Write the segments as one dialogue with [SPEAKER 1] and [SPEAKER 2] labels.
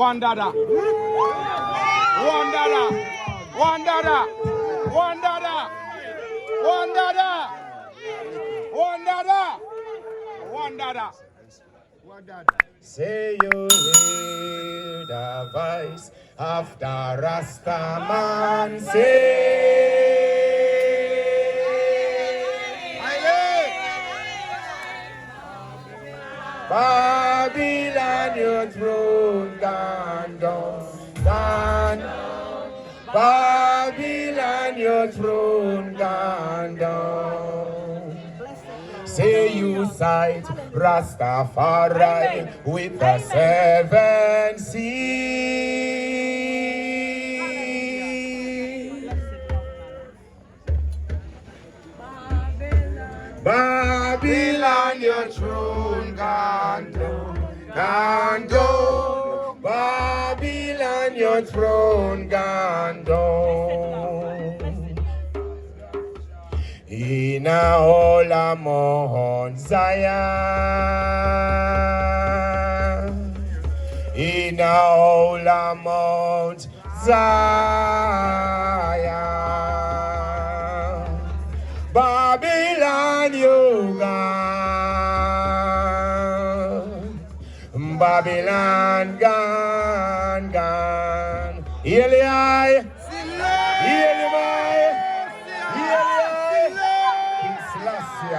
[SPEAKER 1] One dada. One dada. One dada. One dada. One dada. One dada. One dada. One dada.
[SPEAKER 2] Say you hear the voice of the Rasta man say. Babylon, your throne gone down, gone. Babylon, your throne gone down. Say you sight Rastafari with the seven seas. Babylon, your throne gone down, gone down. Babylon, your throne gone down. In a hole of Mount Zion, in a hole of Mount Zion, Babylon, you gone, Babylon gone, gone. Eli I, Eli my, Eli Selassie,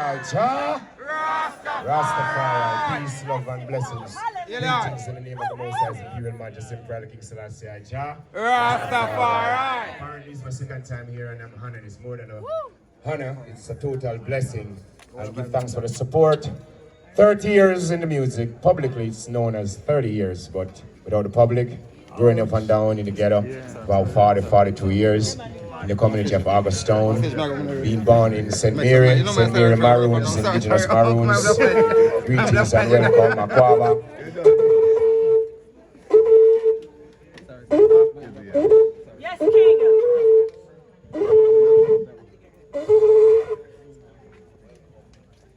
[SPEAKER 2] Rastafari, peace, love, and blessings. Greetings in the name of the Most High, Imperial Majesty, Emperor King Selassie,
[SPEAKER 1] Rastafari.
[SPEAKER 2] Apparently, it's my second time here, and I'm honored. It's more than a honor. It's a total blessing. I give thanks for the support. 30 years in the music. Publicly, it's known as 30 years, but without the public, growing up and down in the ghetto, about 42 years. In the community of Augustone, being born in St. Mary Maroons, Indigenous Maroons. Greetings and welcome, Aquaba.
[SPEAKER 3] Yes, King.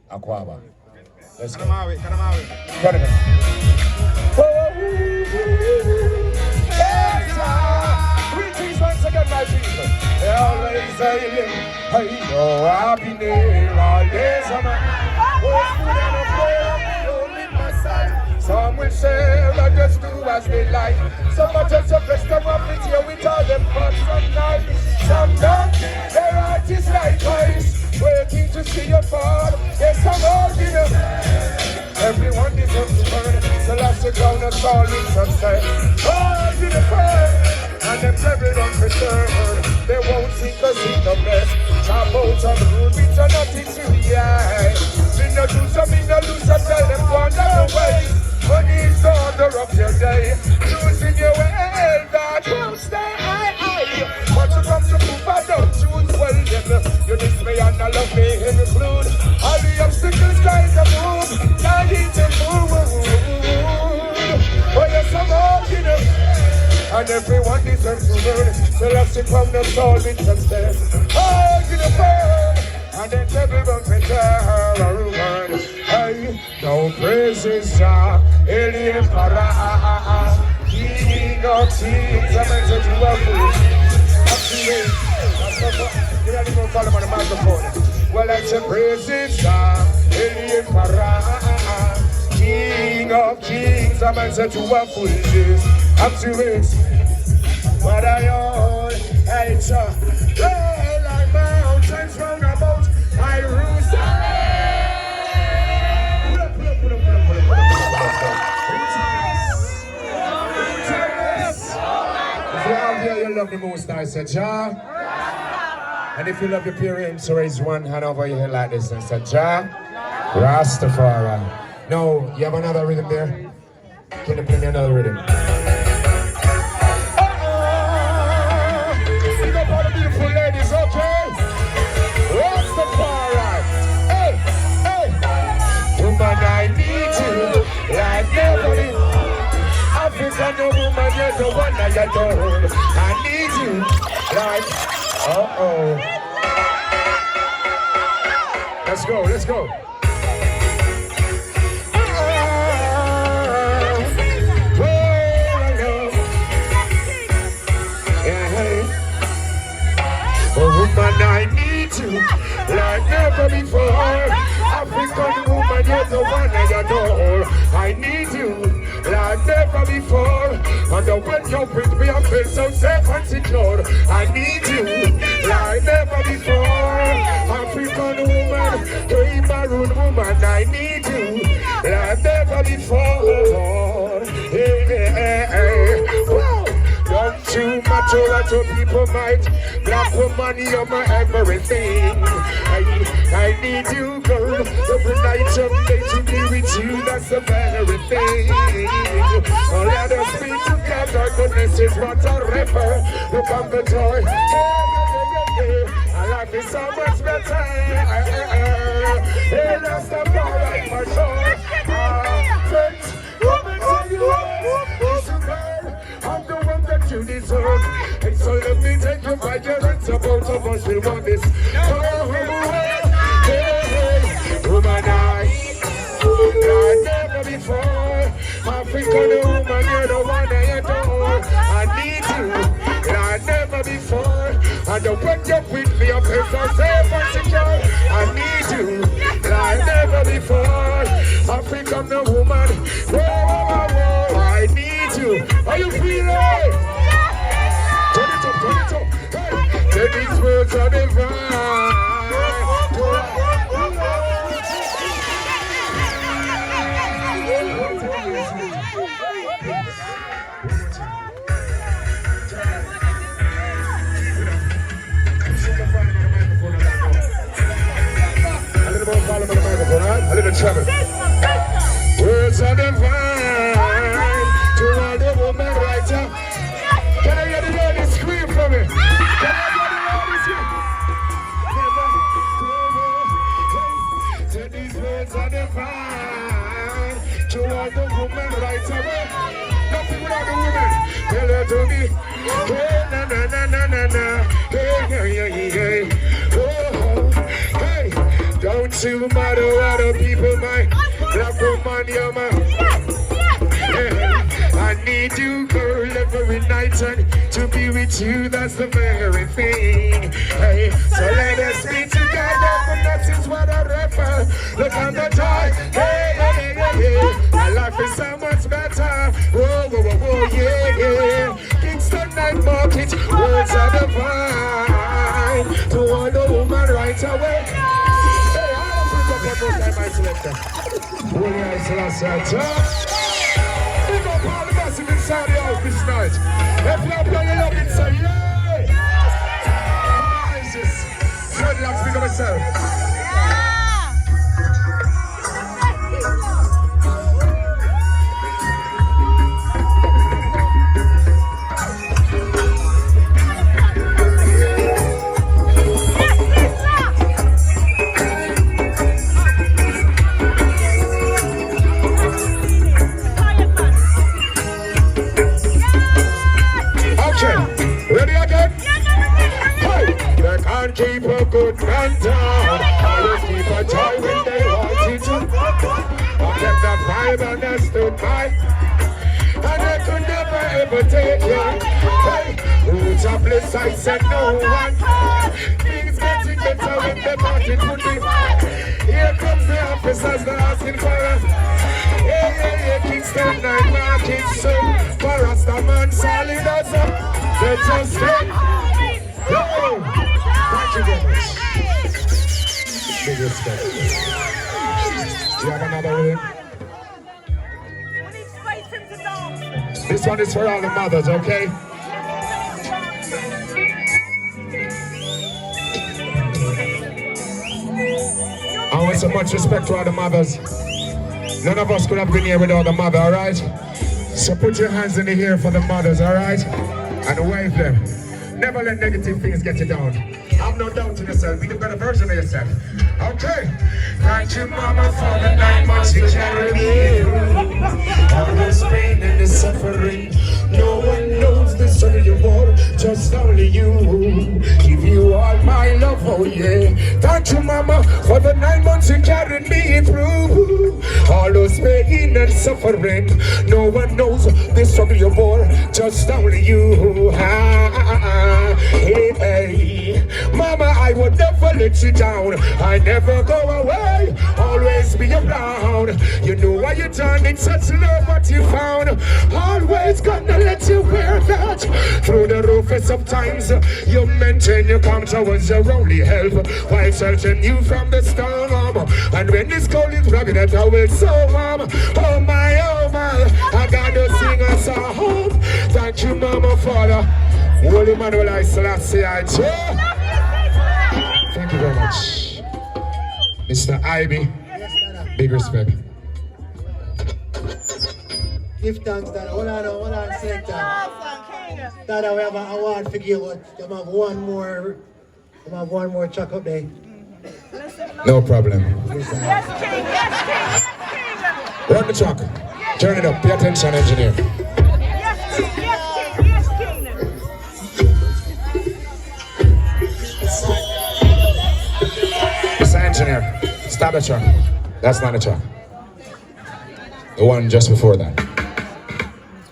[SPEAKER 2] Aquaba. Let's go.
[SPEAKER 1] Cut him out.
[SPEAKER 2] Cut him out. Greetings once again, my people. They always say, I know I've been there all days of my life. Some will say, I just do as they like. Some are just a best of it here with all them fun from night. Some don't, they're artists likewise, waiting to see your fall. Yes, I'm holding up. Everyone deserves to burn, so let's go down and call it success. Hold in the fire, and them never don't return. They won't think us in the best. Chop out on the road, which are nothing to the eye. Me no do some, me no lose, I tell them wander away. Money is the order of your day. Losing your way, that won't stay high. But you come to prove I don't choose well, then you miss me and I love me in the blood. All the obstacles try to move, I need to move. Oh yes, I'm walking up, and everyone deserves to learn. So let's come the soul with success. Oh, get a burn, and then everyone can tell a woman. Hey, no praises, alien para, king of kings. I'm going to do a fool. You don't even follow him on the microphone. Well, let's praises, alien para, king of kings. I'm going to do a fool. I'm too rich. What I own, hey, roll like mountains round about my roots. If you're out here, you love the Most High, say Jah. And if you love your parents, raise one hand over your head like this and say Jah. Rastafari. No, you have another rhythm there? Can you play me another rhythm? Big up all the beautiful ladies, okay? Rastafari. Hey, hey. Woman, I need you like nobody. African woman, you're the one that you don't. I need you like, uh-oh. Let's go, let's go. Well, I know like never before. African woman, you're the one I adore. I need you like never before. And when you're with me, I feel so safe and secure. I need you like never before. African woman, hey maroon woman, I need you like never before. Hey, hey, hey, hey. Whoa. Don't you matter what your people might. Black woman, you're my everything. I need you, girl. Every night, someday to be with you. That's the very thing. Oh, let us be together. Goodness is what a river. Look on the joy. Our life is so much better. Hey, that's the bar right for sure. Friends, woman, tell you what. I'm the one that you deserve. And so let me take you by your hands. Both of us will want this. Woman, like never before. African woman, you're the one I adore. I need you like never before. And when you're with me, I feel so safe and secure. I need you like never before. African woman, whoa, whoa, whoa, I need you. Are you feeling? Turn it up, turn it up. Hey, these words are divine. A little trouble. Words are divine to all the woman right now. Can I get the lady scream for me? Can I get the lady scream? These words are divine to all the woman right now. Nothing without the woman. Tell her to me. Hey, na na na na na na. Hey, hey, hey, hey. Oh, hey. Don't you matter what the people might. Black woman, you're my. I need you, girl, every night and to be with you, that's the very thing. Hey, so let us be together, but that is what I refer. Look on the joy. Hey, hey, hey, hey. My life is so much better. Whoa, whoa, whoa, whoa, yeah, yeah. Kingston night market, words are divine. To all the woman right away. My selector. Big up all the massive inside the house this night. If you're playing love inside, yeah! What is this? Dreadlocks, big up myself. Keep a good man down. Always keep a joy when they want you to. I kept that vibe and I stood by. And they could never ever take you. Hey, roots of bliss, I said no one. Things getting better when the party could be. Here comes the officers, they're asking for us. Yeah, yeah, yeah, Kingston night market soon. For us, the man solid us up. They just say, oh. Thank you very much. Big respect. You have another one? This one is for all the mothers, okay? I want so much respect to all the mothers. None of us could have been here without the mother, alright? So put your hands in the air for the mothers, alright? And wave them. Never let negative things get you down. Have no doubt in yourself. Be the better version of yourself. Okay. Thank you, Mama, for the 9 months you carried me through. All this pain and this suffering. No one knows the story you want. just only you. Give you all my love, oh yeah. Thank you, mama, for the 9 months you carried me through. All those pain and suffering, no one knows the struggle you bore, just only you. Hey, hey. Mama, I would never let you down. I never go away, always be around. You know why you done it, such love what you found. Always gonna let you wear that through the roof. And sometimes you maintain your calm towards your only help, while sheltering you from the storm. And when this cold is rubbing that I will so warm. Oh my, I gotta sing a song. Thank you, mama, father. Holy Manuel, I Selassie, I cheer. Thank you very much. Mr. Ivy, big respect.
[SPEAKER 4] Give thanks, Dada. Hold on, Selector. Dada, we have an award for you, but you have one more track up there.
[SPEAKER 2] No problem.
[SPEAKER 3] Yes, King. Yes, King.
[SPEAKER 2] Run the track. Turn it up. Pay attention, engineer.
[SPEAKER 3] Yes, King. Yes, King.
[SPEAKER 2] Mr. Engineer, stop the track. That's not the track. The one just before that.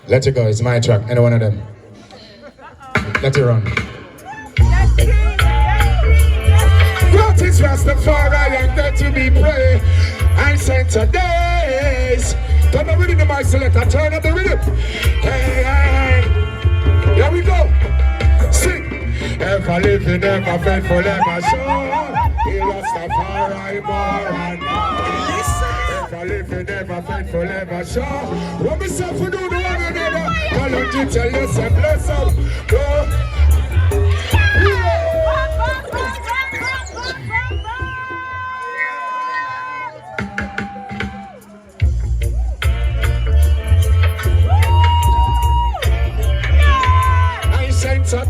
[SPEAKER 2] Let it go. It's my track. Any one of them. Let it run.
[SPEAKER 3] Yes, King.
[SPEAKER 2] What is Rastafari and there to be praised? And center days. Turn the rhythm to my selector. Turn up the rhythm. Hey, hey. Here we go. Sing. Ever living, ever faithful, ever sure. He Rastafari more and more. Ever living, ever faithful, ever sure. What myself we do the one another. Call on you, tell yourself, bless up. Go.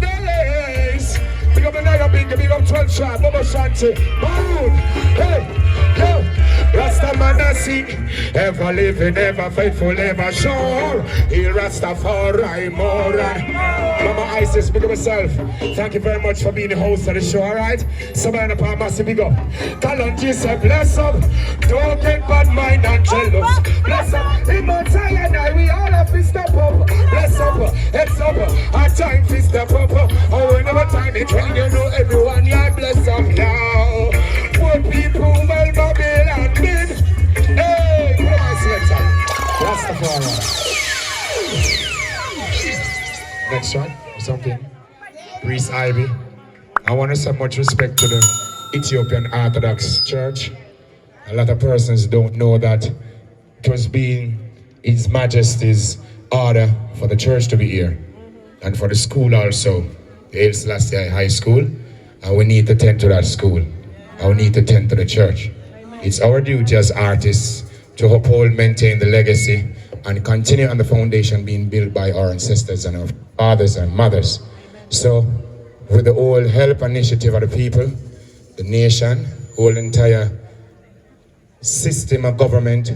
[SPEAKER 2] Days. Big up the night, big up 12 shot, Bubba Shanti. Boom! Hey! Yo! Rastamanasi, ever living, ever faithful, ever sure. He Rastafari more. Mama Isis, big up yourself. Thank you very much for being the host of the show, alright? Somebody in the palm, massive big up. Talent, say bless up. Don't get bad mind and jealous. Bless up. Immortal and I, we all have to step up. Bless up, heads up. Our time to step up. Oh, whenever time it when you know everyone, yeah, bless up now. Poor people, well, Babylon did. Hey, what am I selecting? Rastafari. Next one, something. Priest Ivy. I want to say much respect to the Ethiopian Orthodox Church. A lot of persons don't know that it was being His Majesty's order for the church to be here. And for the school also, the Haile Selassie High School. And we need to tend to that school. And we need to tend to the church. It's our duty as artists to uphold, maintain the legacy, and continue on the foundation being built by our ancestors and our fathers and mothers. So, with the whole help and initiative of the people, the nation, whole entire system of government,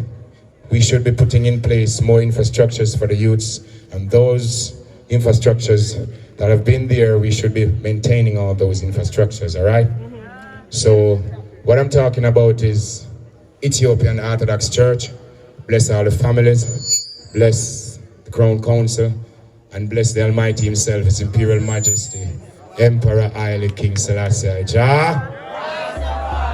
[SPEAKER 2] we should be putting in place more infrastructures for the youths, and those infrastructures that have been there, we should be maintaining all those infrastructures, all right? So, what I'm talking about is Ethiopian Orthodox Church. Bless all the families, bless the Crown Council, and bless the Almighty Himself, His Imperial Majesty, Emperor Haile King Selassie Jah.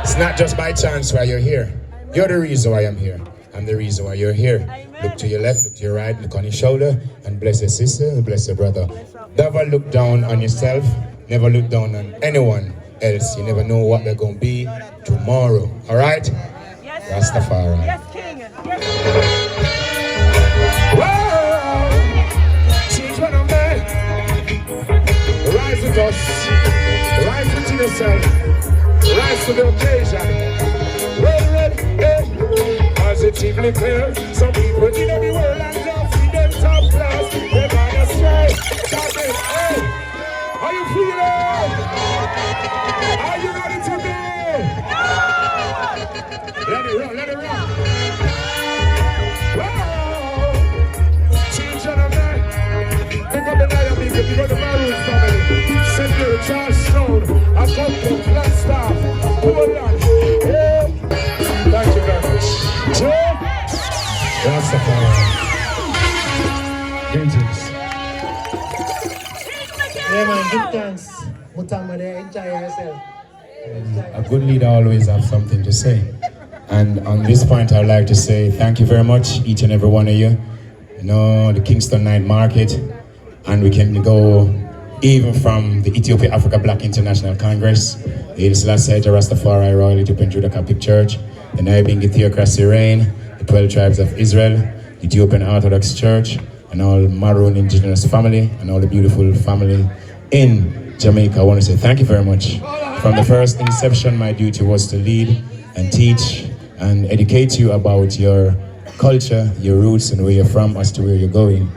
[SPEAKER 2] It's not just by chance why you're here. You're the reason why I'm here. I'm the reason why you're here. Look to your left, look to your right, look on your shoulder, and bless your sister, bless your brother. Never look down on yourself, never look down on anyone else. You never know what they're going to be tomorrow. All right?
[SPEAKER 3] Yes,
[SPEAKER 2] Rastafari.
[SPEAKER 3] Yes, King. Yes,
[SPEAKER 2] Whoa! Change what I'm there. Rise with us. Rise within yourself. Rise to the occasion. Well, hey. Positively clear. Some people in the world and love see them top class. They're gonna stray. Hey! Are you feeling? Are you ready to go? Let it run, let it run. Whoa! Change on a man. Pick up the lion, pick up the Maroons family. Rastafari. Greetings.
[SPEAKER 4] Yeah, man, give thanks. Mutamba there, enjoy yourself.
[SPEAKER 2] A good leader always have something to say. And on this point, I'd like to say thank you very much, each and every one of you. You know, the Kingston Night Market, and we can go even from the Ethiopia Africa Black International Congress, the Sizzla Rastafari Royal Ethiopian Judah Catholic Church, the Naibingi Theocracy Reign, the 12 Tribes of Israel, the Ethiopian Orthodox Church, and all Maroon Indigenous family, and all the beautiful family in Jamaica. I want to say thank you very much. From the first inception, my duty was to lead and teach and educate you about your culture, your roots, and where you're from as to where you're going.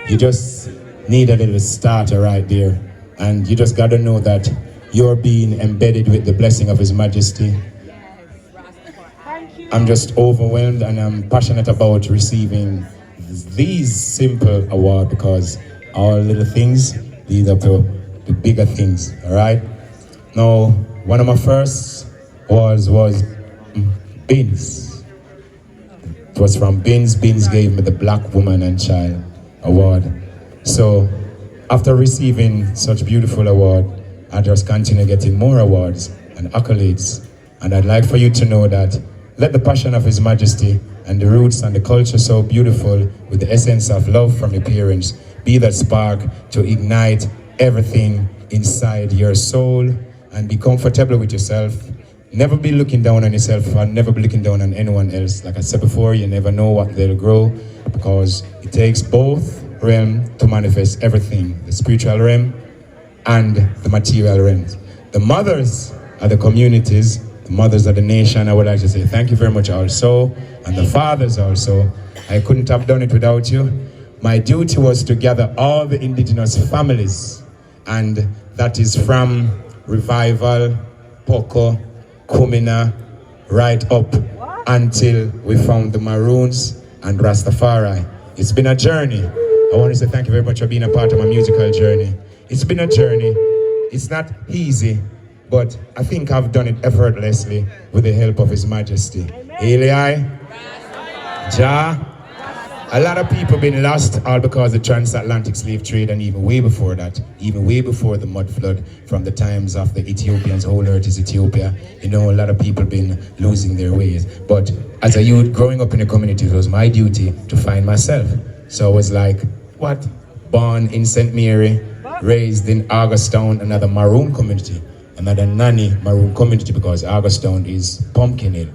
[SPEAKER 2] You just need a little starter right there. And you just got to know that you're being embedded with the blessing of His Majesty. I'm just overwhelmed and I'm passionate about receiving these simple awards because all little things lead up to the bigger things, all right? Now, one of my first awards was Bins. It was from Bins. Bins gave me the Black Woman and Child Award. So, after receiving such beautiful award, I just continue getting more awards and accolades. And I'd like for you to know that let the passion of His Majesty and the roots and the culture so beautiful with the essence of love from your parents be that spark to ignite everything inside your soul and be comfortable with yourself. Never be looking down on yourself and never be looking down on anyone else. Like I said before, you never know what they'll grow because it takes both realms to manifest everything, the spiritual realm and the material realms. The mothers are the communities, the mothers of the nation. I would like to say thank you very much also, and the fathers also. I couldn't have done it without you. My duty was to gather all the indigenous families, and that is from Revival, Poco, Kumina, right up until we found the Maroons and Rastafari. It's been a journey. I want to say thank you very much for being a part of my musical journey. It's been a journey. It's not easy, but I think I've done it effortlessly with the help of His Majesty. Eli, Jah. A lot of people been lost all because of the transatlantic slave trade, and even way before that, even way before the mud flood, from the times of the Ethiopians, whole earth is Ethiopia. You know, a lot of people been losing their ways. But as a youth growing up in the community, it was my duty to find myself. So I was like, what? Born in St. Mary, raised in Augustown, another Maroon community, another nanny Maroon community, because Augustown is Pumpkin Hill.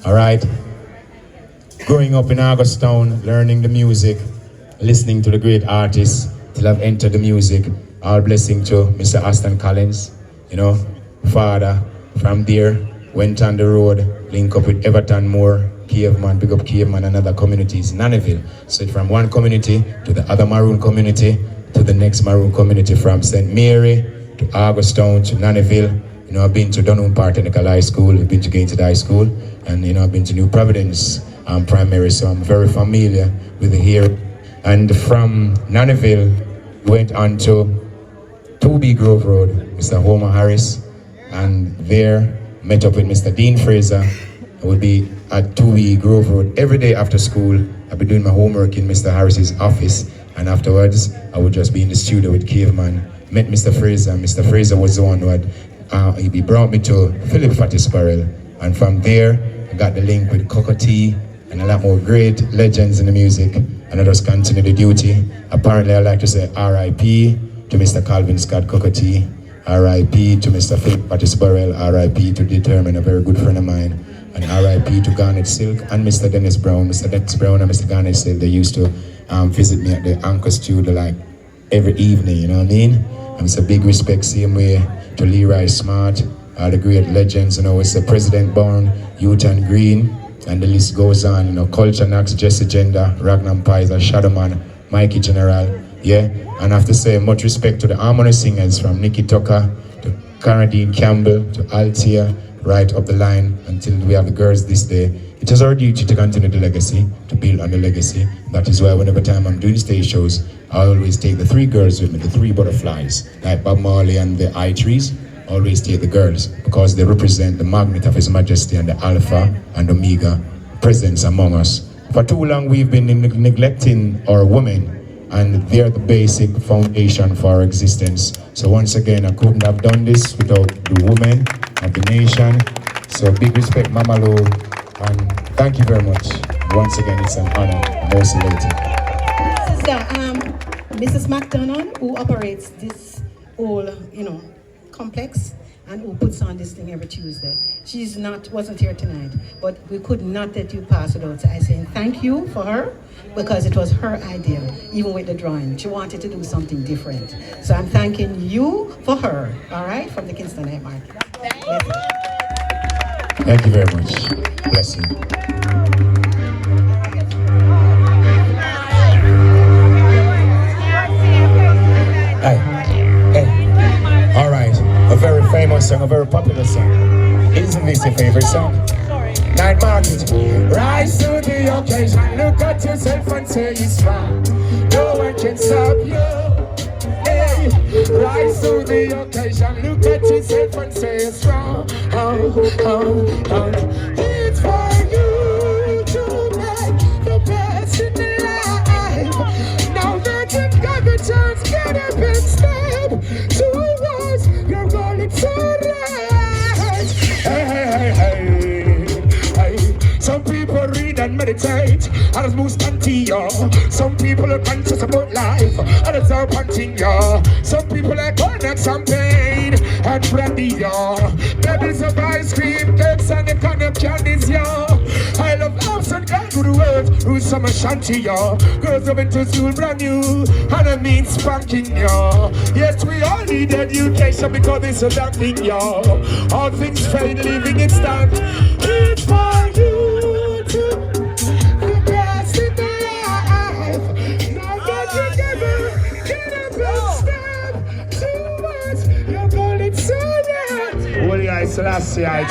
[SPEAKER 2] All right? Growing up in Augustown, learning the music, listening to the great artists, till I've entered the music. All blessing to Mr. Aston Collins, you know, father. From there, went on the road, link up with Everton Moore, Caveman, big up Caveman, and other communities, Nannyville. So from one community to the other Maroon community, to the next Maroon community, from St. Mary to Augustown to Nannyville. You know, I've been to Dunham Technical High School, I've been to Kingston High School, and you know, I've been to New Providence primary, so I'm very familiar with the here. And from Nannyville, went on to 2B Grove Road, Mr. Homer Harris, and there met up with Mr. Dean Fraser. I would be at 2B Grove Road every day after school. I'd be doing my homework in Mr. Harris's office, and afterwards, I would just be in the studio with Caveman. Met Mr. Fraser. Mr. Fraser was the one who had, he brought me to Philip Fattisparrell, and from there, I got the link with Cocoa Tea, and a lot more great legends in the music, and I just continue the duty. Apparently, I like to say R.I.P. to Mr. Calvin Scott Cocoa, R.I.P. to Mr. Philip Fattisparrell, R.I.P. to Determine, a very good friend of mine, and R.I.P. to Garnet Silk and Mr. Dennis Brown. Mr. Dennis Brown and Mr. Garnet Silk, they used to visit me at the Anchor Studio like every evening, you know what I mean? And it's a big respect, same way to Leroy Smart, all the great legends, you know, it's the President Bourne, Youth and Green, and the list goes on, you know, Culture Knox, Jesse Gender, Ragnar Pizer, Shadowman, Mikey General, yeah? And I have to say much respect to the harmony singers from Nikki Tucker to Caradine Campbell to Altia, right up the line until we have the girls this day. It is our duty to continue the legacy, to build on the legacy. That is why whenever time I'm doing stage shows, I always take the 3 girls with me, the 3 butterflies, like Bob Marley and the I-Trees. Always take the girls because they represent the magnet of His Majesty and the Alpha and Omega presence among us. For too long, we've been neglecting our women, and they're the basic foundation for our existence. So once again, I couldn't have done this without the women of the nation. So big respect, Mama Lo, and thank you very much. Once again, it's an honor. Most elated.
[SPEAKER 5] Sister, Mrs. McDonald, who operates this whole, complex, and who puts on this thing every Tuesday. Wasn't here tonight, but we could not let you pass without I saying thank you for her, because it was her idea, even with the drawing. She wanted to do something different. So I'm thanking you for her, all right, from the Kingston Night Market.
[SPEAKER 2] Thank you very much. Bless you. Hey. All right. A very famous song, a very popular song. Isn't this your favorite song? Night Market. Rise to the occasion. Look at yourself and say you're strong. No one can stop you. Hey. Rise to the occasion. Look at yourself and say you're strong. It's for you to make the best in life. Now that you've got the chance, get up and step towards your goal. It's alright. Hey. Some people read and meditate, others move spontaneous. Some people are conscious about life, others are punching ya. Some people are cognac, champagne and brandy, ya. Bevels of ice cream, cakes and the kind of candies, ya. I love arms and girls to the world, who's summer shanty, ya. Girls up into school brand new, and I mean spanking, ya. Yes, we all need education because it's a damn thing, ya. All things fade, living in stand. It's for you. Selassie, I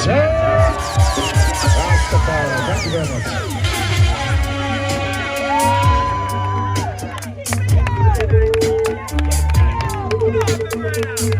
[SPEAKER 2] Thank you very much.